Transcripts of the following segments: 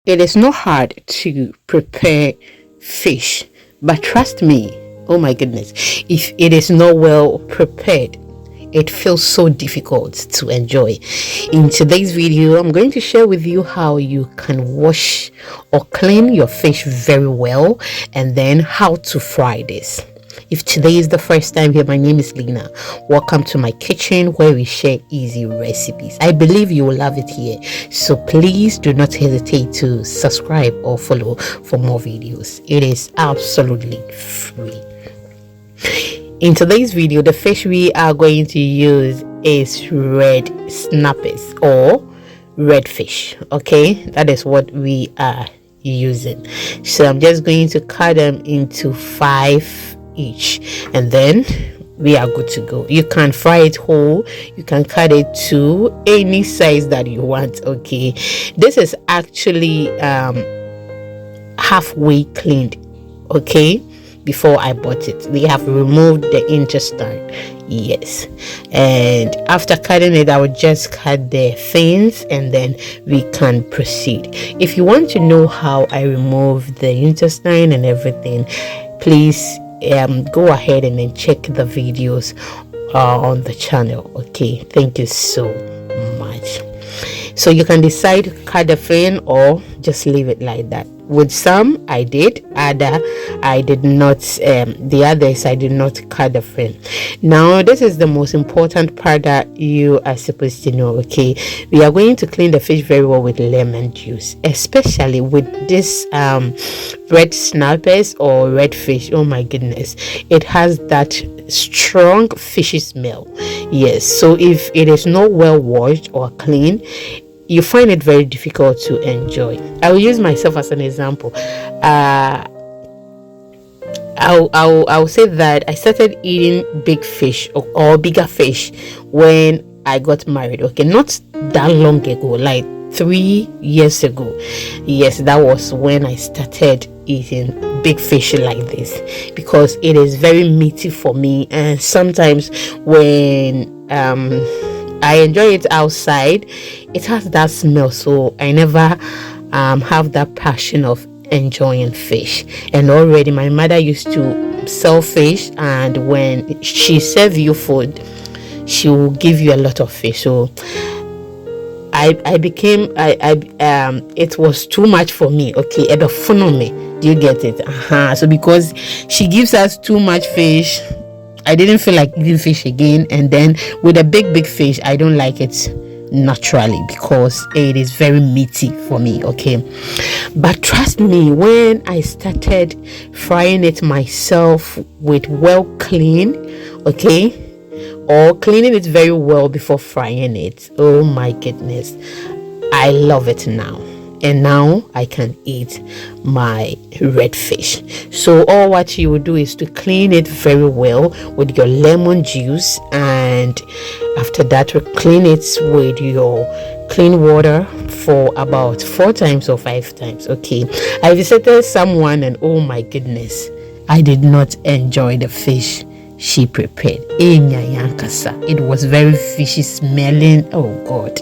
It is not hard to prepare fish, but trust me, oh my goodness, if it is not well prepared, it feels so difficult to enjoy. In today's video, I'm going to share with you how you can wash or clean your fish very well, and then how to fry this. If today is the first time here, my name is Lena. Welcome to my kitchen where we share easy recipes. I believe you will love it here. So please do not hesitate to subscribe or follow for more videos. It is absolutely free. In today's video, the fish we are going to use is red snappers or redfish. Okay, that is what we are using. So I'm just going to cut them into 5 each, and then we are good to go. You can fry it whole, you can cut it to any size that you want. Okay, this is actually halfway cleaned, okay, before I bought it. We have removed the intestine, yes, and after cutting it, I would just cut the fins and then we can proceed. If you want to know how I remove the intestine and everything, please go ahead and then check the videos on the channel. Okay, thank you so much. So you can decide cut the fin or just leave it like that. With some I did, other I did not. The others I did not cut the fin. Now this is the most important part that you are supposed to know. Okay, we are going to clean the fish very well with lemon juice, especially with this red snappers or redfish. Oh my goodness, it has that strong fishy smell. Yes, so if it is not well washed or clean, you find it very difficult to enjoy. I will use myself as an example. I'll say that I started eating big fish or bigger fish when I got married. Okay, not that long ago, like 3 years ago. Yes, that was when I started eating big fish like this, because it is very meaty for me, and sometimes when I enjoy it outside, it has that smell, so I never have that passion of enjoying fish. And already my mother used to sell fish, and when she serve you food, she will give you a lot of fish. So it was too much for me. Okay, do you get it? So because she gives us too much fish, I didn't feel like eating fish again. And then with a big fish, I don't like it naturally because it is very meaty for me. Okay, but trust me, when I started frying it myself with well clean, okay, or cleaning it very well before frying it, oh my goodness, I love it now. And now I can eat my redfish. So all what you will do is to clean it very well with your lemon juice, and after that you clean it with your clean water for about 4 times or 5 times. Okay, I visited someone, and oh my goodness, I did not enjoy the fish she prepared. It was very fishy smelling. Oh god,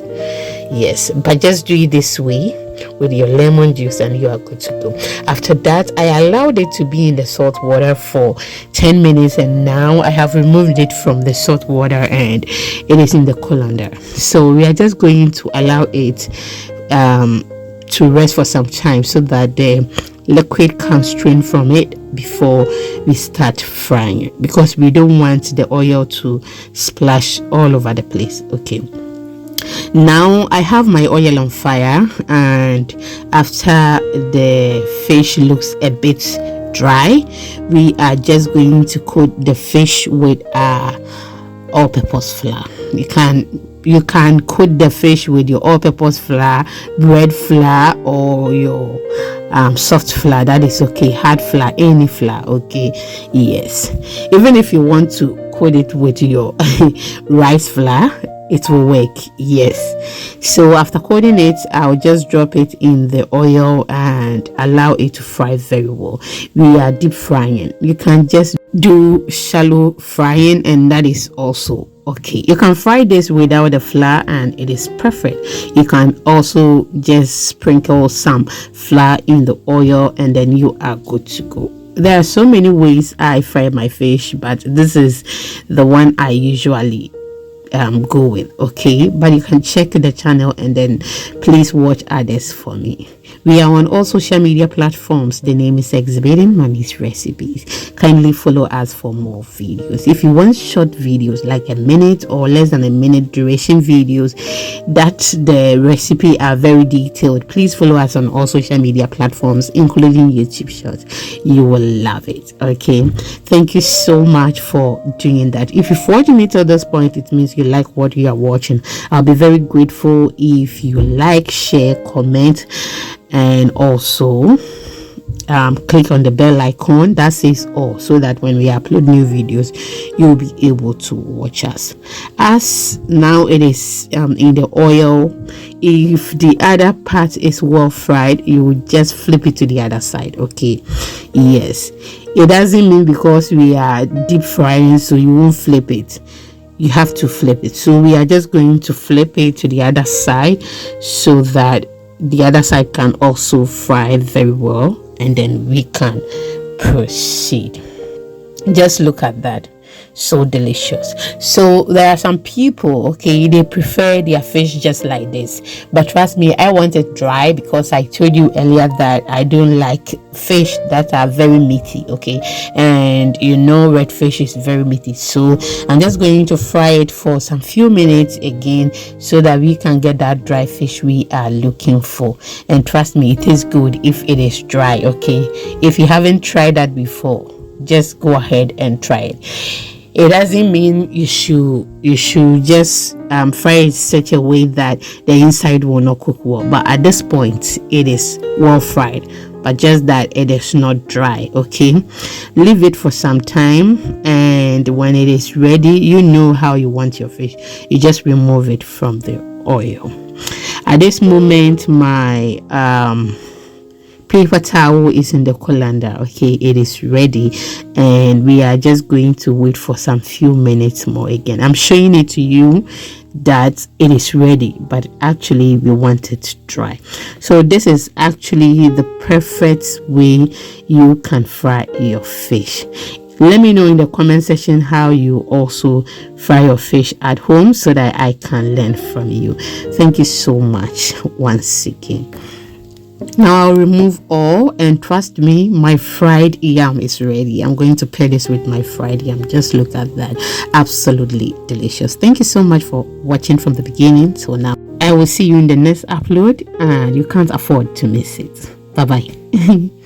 yes, but just do it this way with your lemon juice and you are good to go. After that, I allowed it to be in the salt water for 10 minutes, and now I have removed it from the salt water and it is in the colander. So we are just going to allow it to rest for some time so that the liquid can strain from it before we start frying it, because we don't want the oil to splash all over the place. Okay, now I have my oil on fire, and after the fish looks a bit dry, we are just going to coat the fish with all-purpose flour. You can coat the fish with your all-purpose flour, bread flour, or your soft flour. That is okay. Hard flour, any flour. Okay, yes. Even if you want to coat it with your rice flour, it will work. Yes. So after coating it, I'll just drop it in the oil and allow it to fry very well. We are deep frying. You can just do shallow frying, and that is also Okay, you can fry this without the flour and it is perfect. You can also just sprinkle some flour in the oil and then you are good to go. There are so many ways I fry my fish, but this is the one I usually go with. Okay, but you can check the channel and then please watch others for me. We are on all social media platforms. The name is Exhibiting Mommy's Recipes. Kindly follow us for more videos. If you want short videos like a minute or less than a minute duration videos that the recipe are very detailed, please follow us on all social media platforms including YouTube Shorts. You will love it. Okay, thank you so much for doing that. If you've watched me to this point, it means you like what you are watching. I'll be very grateful if you like, share, comment, and also click on the bell icon that says all, so that when we upload new videos you'll be able to watch us. As now it is in the oil, if the other part is well fried, you will just flip it to the other side. Okay, yes, it doesn't mean because we are deep frying so you won't flip it. You have to flip it. So we are just going to flip it to the other side so that the other side can also fry very well, and then we can proceed. Just look at that, so delicious. So there are some people, okay, they prefer their fish just like this, but trust me, I want it dry because I told you earlier that I don't like fish that are very meaty. Okay, and you know red fish is very meaty, so I'm just going to fry it for some few minutes again so that we can get that dry fish we are looking for. And trust me, it is good if it is dry. Okay, if you haven't tried that before, just go ahead and try it. It doesn't mean you should just fry it such a way that the inside will not cook well, but at this point it is well fried, but just that it is not dry. Okay, leave it for some time, and when it is ready, you know how you want your fish, you just remove it from the oil. At this moment, my paper towel is in the colander. Okay, it is ready, and we are just going to wait for some few minutes more. Again, I'm showing it to you that it is ready, but actually we want it dry. So this is actually the perfect way you can fry your fish. Let me know in the comment section how you also fry your fish at home so that I can learn from you. Thank you so much once again. Now I'll remove all, and trust me, my fried yam is ready. I'm going to pair this with my fried yam. Just look at that, absolutely delicious. Thank you so much for watching from the beginning. So now I will see you in the next upload, and you can't afford to miss it. Bye bye.